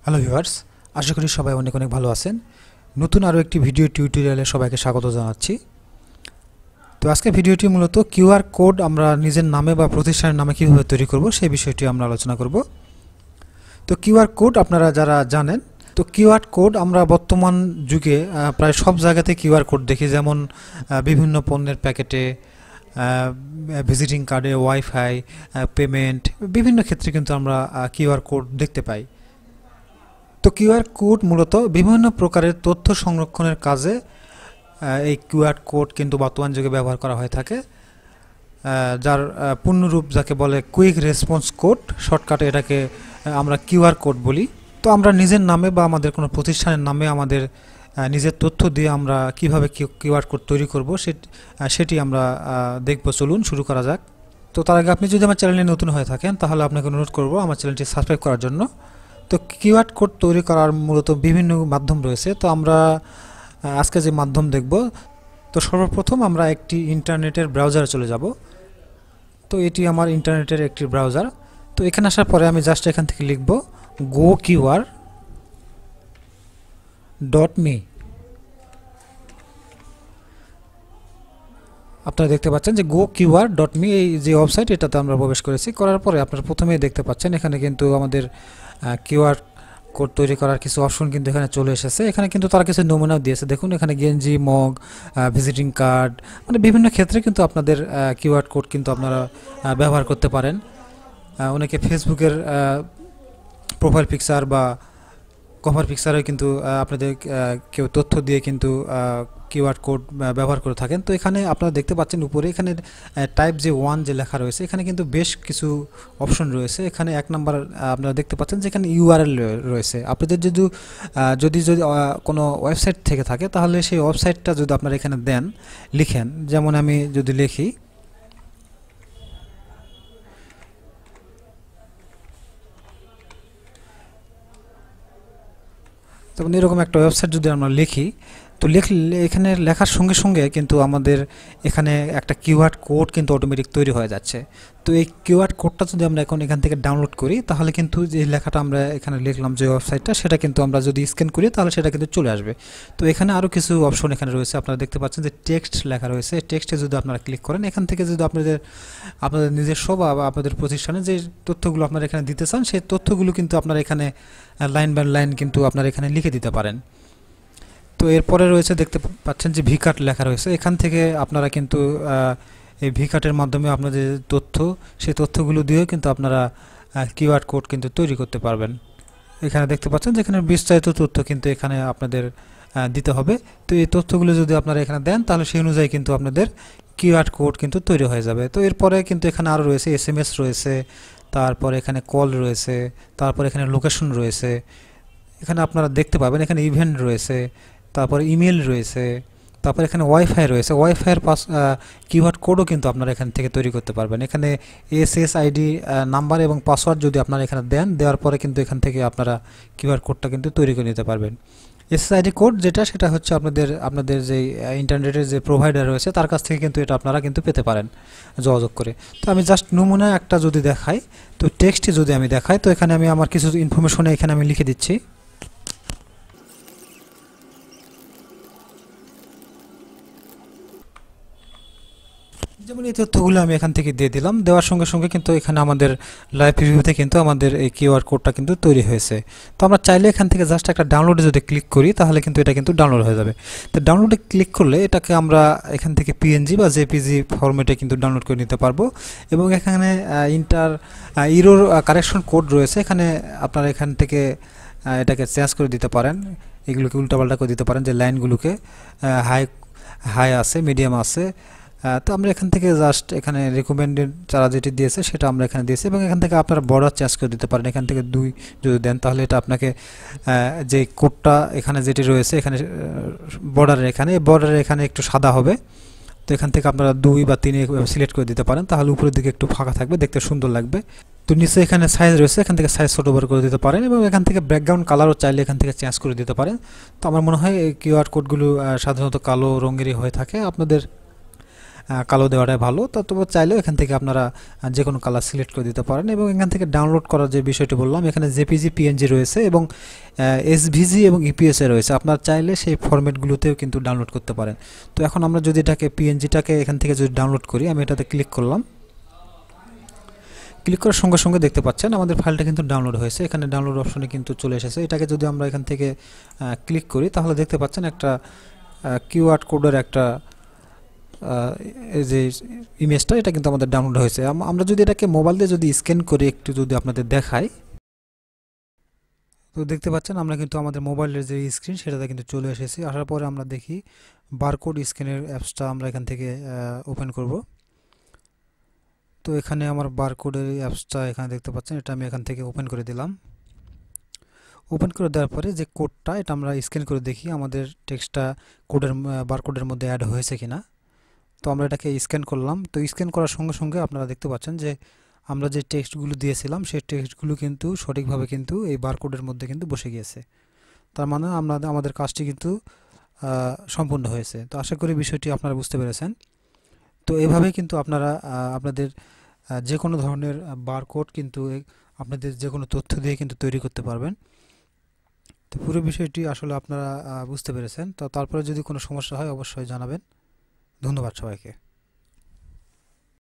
Hello viewers, আশা করি সবাই অনেক অনেক ভালো আছেন। নতুন আরও একটি ভিডিও টিউটোরিয়ালে সবাইকে স্বাগত জানাচ্ছি। তো আজকের ভিডিওটি মূলত কিউআর কোড আমরা নিজের নামে বা প্রতিষ্ঠানের নামে কীভাবে তৈরি করব সেই বিষয়টি আমরা আলোচনা করব। তো কিউআর কোড আপনারা যারা জানেন, তো কিউআর কোড আমরা বর্তমান যুগে প্রায় সব জায়গাতে কিউআর কোড দেখি, যেমন বিভিন্ন পণ্যের প্যাকেটে, ভিজিটিং কার্ডে, ওয়াইফাই, পেমেন্ট, বিভিন্ন ক্ষেত্রে কিন্তু আমরা কিউআর কোড দেখতে পাই। তো কিউআর কোড মূলত বিভিন্ন প্রকারের তথ্য সংরক্ষণের কাজে এই কিউআর কোড কিন্তু বর্তমান যুগে ব্যবহার করা হয়ে থাকে, যার পূর্ণরূপ যাকে বলে কুইক রেসপন্স কোড, শর্টকাটে এটাকে আমরা কিউআর কোড বলি। তো আমরা নিজের নামে বা আমাদের কোনো প্রতিষ্ঠানের নামে আমাদের নিজের তথ্য দিয়ে আমরা কিভাবে কিউআর কোড তৈরি করব সেটি আমরা দেখব। চলুন শুরু করা যাক। তো তার আগে আপনি যদি আমার চ্যানেলে নতুন হয়ে থাকেন তাহলে আপনাকে অনুরোধ করব আমার চ্যানেলটি সাবস্ক্রাইব করার জন্য। তো কিউআর কোড তৈরি করার মূলত বিভিন্ন মাধ্যম রয়েছে। তো আমরা আজকে যে মাধ্যম দেখব, তো সর্বপ্রথম আমরা একটি ইন্টারনেটের ব্রাউজারে চলে যাব। তো এটি আমার ইন্টারনেটের একটি ব্রাউজার। তো এখানে আসার পরে আমি জাস্ট এখান থেকে লিখব goqr.me। আপনারা দেখতে পাচ্ছেন যে goqr.me এই যে ওয়েবসাইট, এটাতে আমরা প্রবেশ করেছি। করার পরে আপনারা প্রথমেই দেখতে পাচ্ছেন এখানে কিন্তু আমাদের কিউআর কোড তৈরি করার কিছু অপশন কিন্তু এখানে চলে এসেছে। এখানে কিন্তু তারা কিছু নমুনাও দিয়েছে। দেখুন এখানে গেঞ্জি, মগ, ভিজিটিং কার্ড, মানে বিভিন্ন ক্ষেত্রে কিন্তু আপনাদের কিউআর কোড কিন্তু আপনারা ব্যবহার করতে পারেন। অনেকে ফেসবুকের প্রোফাইল পিকচার বা কভার পিকচারে কিন্তু আপনাদের কেউ তথ্য দিয়ে কিন্তু কিউআর কোড ব্যবহার করে থাকেন। তো এখানে আপনারা দেখতে পাচ্ছেন উপরে এখানে টাইপ যে 1 যে লেখা রয়েছে, এখানে কিন্তু বেশ কিছু অপশন রয়েছে। এখানে এক নাম্বার আপনারা দেখতে পাচ্ছেন যে এখানে ইউআরএল রয়েছে। আপনাদের যদি কোনো ওয়েবসাইট থেকে থাকে তাহলে সেই ওয়েবসাইটটা যদি আপনারা এখানে দেন, লিখেন, যেমন আমি যদি লিখি তখন এরকম একটা ওয়েবসাইট যদি আমরা লিখি, তো লিখলে এখানে লেখার সঙ্গে সঙ্গে কিন্তু আমাদের এখানে একটা কিউআর কোড কিন্তু অটোমেটিক তৈরি হয়ে যাচ্ছে। তো এই কিউআর কোডটা যদি আমরা এখন এখান থেকে ডাউনলোড করি তাহলে কিন্তু যে লেখাটা আমরা এখানে লিখলাম যে ওয়েবসাইটটা, সেটা কিন্তু আমরা যদি স্ক্যান করি তাহলে সেটা কিন্তু চলে আসবে। তো এখানে আরও কিছু অপশন এখানে রয়েছে। আপনারা দেখতে পাচ্ছেন যে টেক্সট লেখা রয়েছে। টেক্সটে যদি আপনারা ক্লিক করেন, এখান থেকে যদি আপনাদের নিজস্ব বা আপনাদের প্রতিষ্ঠানে যে তথ্যগুলো আপনারা এখানে দিতে চান সেই তথ্যগুলো কিন্তু আপনারা এখানে লাইন বাই লাইন কিন্তু আপনারা এখানে লিখে দিতে পারেন। তো এরপরে রয়েছে, দেখতে পাচ্ছেন যে ভিকাট লেখা রয়েছে। এখান থেকে আপনারা কিন্তু এই ভিকাটের মাধ্যমে আপনাদের তথ্য, সেই তথ্যগুলো দিয়েও কিন্তু আপনারা কিউআর কোড কিন্তু তৈরি করতে পারবেন। এখানে দেখতে পাচ্ছেন যে এখানে বিস্তারিত তথ্য কিন্তু এখানে আপনাদের দিতে হবে। তো এই তথ্যগুলো যদি আপনারা এখানে দেন তাহলে সেই অনুযায়ী কিন্তু আপনাদের কিউআর কোড কিন্তু তৈরি হয়ে যাবে। তো এরপরে কিন্তু এখানে আরও রয়েছে এসএমএস রয়েছে, তারপরে এখানে কল রয়েছে, তারপরে এখানে লোকেশন রয়েছে। এখানে আপনারা দেখতে পাবেন এখানে ইভেন্ট রয়েছে, তারপরে ইমেল রয়েছে, তারপর এখানে ওয়াইফাই রয়েছে। ওয়াইফাইয়ের কিউআর কোডও কিন্তু আপনারা এখান থেকে তৈরি করতে পারবেন। এখানে এসএসআইডি নাম্বার এবং পাসওয়ার্ড যদি আপনারা এখানে দেন, দেওয়ার পরে কিন্তু এখান থেকে আপনারা কিউআর কোডটা কিন্তু তৈরি করে নিতে পারবেন। এসএসআইডি কোড সেটা হচ্ছে আপনাদের যে ইন্টারনেটের যে প্রোভাইডার রয়েছে তার কাছ থেকে কিন্তু এটা আপনারা কিন্তু পেতে পারেন যোগাযোগ করে। তো আমি জাস্ট নমুনা একটা যদি দেখাই, তো টেক্সটে যদি আমি দেখাই, তো এখানে আমি আমার কিছু ইনফরমেশন এখানে আমি লিখে দিচ্ছি। যেমন এই তথ্যগুলো আমি এখান থেকে দিয়ে দিলাম। দেওয়ার সঙ্গে সঙ্গে কিন্তু এখানে আমাদের লাইভ প্রিভিউতে কিন্তু আমাদের এই কিউআর কোডটা কিন্তু তৈরি হয়েছে। তো আমরা চাইলে এখান থেকে জাস্ট একটা ডাউনলোডে যদি ক্লিক করি তাহলে কিন্তু এটা কিন্তু ডাউনলোড হয়ে যাবে। তো ডাউনলোডে ক্লিক করলে এটাকে আমরা এখান থেকে পিএনজি বা জেপিজি ফরম্যাটে কিন্তু ডাউনলোড করে নিতে পারবো। এবং এখানে ইরোর কারেকশন কোড রয়েছে। এখানে আপনারা এখান থেকে এটাকে চেঞ্জ করে দিতে পারেন, এগুলোকে উল্টাপাল্টা করে দিতে পারেন, যে লাইনগুলোকে হাই আছে, মিডিয়াম আছে। তো আমরা এখান থেকে জাস্ট এখানে রিকমেন্ডেড যারা যেটি দিয়েছে সেটা আমরা এখানে দিয়েছি। এবং এখান থেকে আপনারা বর্ডার চেঞ্জ করে দিতে পারেন। এখান থেকে 2 যদি দেন তাহলে এটা আপনাকে যে কোডটা এখানে যেটি রয়েছে এখানে বর্ডারের এখানে একটু সাদা হবে। তো এখান থেকে আপনারা 2 বা 3 সিলেক্ট করে দিতে পারেন, তাহলে উপরের দিকে একটু ফাঁকা থাকবে, দেখতে সুন্দর লাগবে। তো নিচে এখানে সাইজ রয়েছে, এখান থেকে সাইজ ছোটো বড় করে দিতে পারেন। এবং এখান থেকে ব্যাকগ্রাউন্ড কালারও চাইলে এখান থেকে চেঞ্জ করে দিতে পারেন। তো আমার মনে হয় এই কিউআর কোডগুলো সাধারণত কালো রঙেরই হয়ে থাকে। আপনাদের কালো দেওয়াটাই ভালো। তো তবে চাইলেও এখান থেকে আপনারা যে কোনো কালার সিলেক্ট করে দিতে পারেন। এবং এখান থেকে ডাউনলোড করার যে বিষয়টি বললাম, এখানে জেপিজি, পিএনজি রয়েছে এবং এসভিজি এবং ইপিএসএ রয়েছে। আপনারা চাইলে সেই ফরম্যাটগুলোতেও কিন্তু ডাউনলোড করতে পারেন। তো এখন আমরা যদি এটাকে পিএনজিটাকে এখান থেকে যদি ডাউনলোড করি, আমি এটাতে ক্লিক করলাম। ক্লিক করার সঙ্গে সঙ্গে দেখতে পাচ্ছেন আমাদের ফাইলটা কিন্তু ডাউনলোড হয়েছে। এখানে ডাউনলোড অপশনে কিন্তু চলে এসেছে। এটাকে যদি আমরা এখান থেকে ক্লিক করি, তাহলে দেখতে পাচ্ছেন একটা কিউআর কোডের একটা এই যে ইমেজটা, এটা কিন্তু আমাদের ডাউনলোড হয়েছে। আমরা যদি এটাকে মোবাইল দিয়ে যদি স্ক্যান করি, একটু যদি আপনাদের দেখাই, তো দেখতে পাচ্ছেন আমরা কিন্তু আমাদের মোবাইলের যে স্ক্রিন সেটাতে কিন্তু চলে এসেছি। আসার পরে আমরা দেখি বারকোড স্ক্যানের অ্যাপসটা আমরা এখান থেকে ওপেন করব। তো এখানে আমার বারকোডের অ্যাপসটা এখানে দেখতে পাচ্ছেন, এটা আমি এখান থেকে ওপেন করে দিলাম। ওপেন করে দেওয়ার পরে যে কোডটা, এটা আমরা স্ক্যান করে দেখি আমাদের টেক্সটটা কোডের বারকোডের মধ্যে অ্যাড হয়েছে কিনা। তো আমরা এটাকে স্ক্যান করলাম। তো স্ক্যান করার সঙ্গে সঙ্গে আপনারা দেখতে পাচ্ছেন যে আমরা যে টেক্সটগুলো দিয়েছিলাম সেই টেক্সটগুলো কিন্তু সঠিকভাবে কিন্তু এই বারকোডের মধ্যে কিন্তু বসে গিয়েছে। তার মানে আমাদের কাজটি কিন্তু সম্পূর্ণ হয়েছে। তো আশা করি বিষয়টি আপনারা বুঝতে পেরেছেন। তো এভাবে কিন্তু আপনারা আপনাদের যে কোনো ধরনের বারকোড কিন্তু আপনাদের যে কোনো তথ্য দিয়ে কিন্তু তৈরি করতে পারবেন। তো পুরো বিষয়টি আসলে আপনারা বুঝতে পেরেছেন। তো তারপরে যদি কোনো সমস্যা হয় অবশ্যই জানাবেন। ধন্যবাদ সবাইকে।